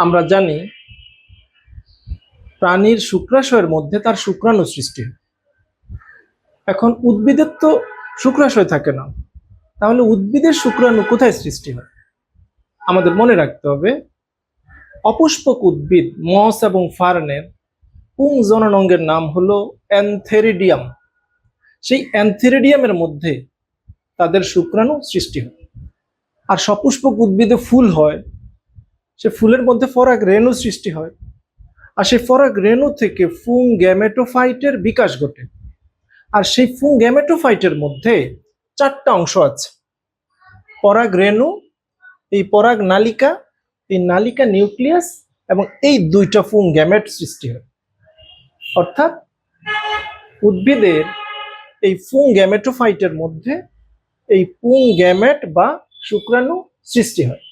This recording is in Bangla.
আমরা জানি প্রাণীর শুক্রাশয়ের মধ্যে তার শুক্রাণু সৃষ্টি হয়। এখন উদ্ভিদের তো শুক্রাশয় থাকে না, তাহলে উদ্ভিদের শুক্রাণু কোথায় সৃষ্টি হয়? আমাদের মনে রাখতে হবে অপুষ্পক উদ্ভিদ মস এবং ফার্নের পুংজনন অঙ্গের নাম হলো অ্যানথেরিডিয়াম। সেই অ্যানথেরিডিয়ামের মধ্যে তাদের শুক্রাণু সৃষ্টি হয়। আর সপুষ্পক উদ্ভিদে ফুল হয়, সে ফুলের মধ্যে পরাগ রেণু সৃষ্টি হয়, আর সেই পরাগ রেণু থেকে ফুং গ্যামেটোফাইটের বিকাশ ঘটে। আর সেই ফুং গ্যামেটোফাইটের মধ্যে চারটা অংশ আছে: পরাগ রেণু, এই পরাগ নালিকা, এই নালিকা নিউক্লিয়াস, এবং এই দুইটা ফুং গ্যামেট সৃষ্টি হয়। অর্থাৎ উদ্ভিদের এই ফুং গ্যামেটোফাইটের মধ্যে এই পুং গ্যামেট বা শুক্রাণু সৃষ্টি হয়।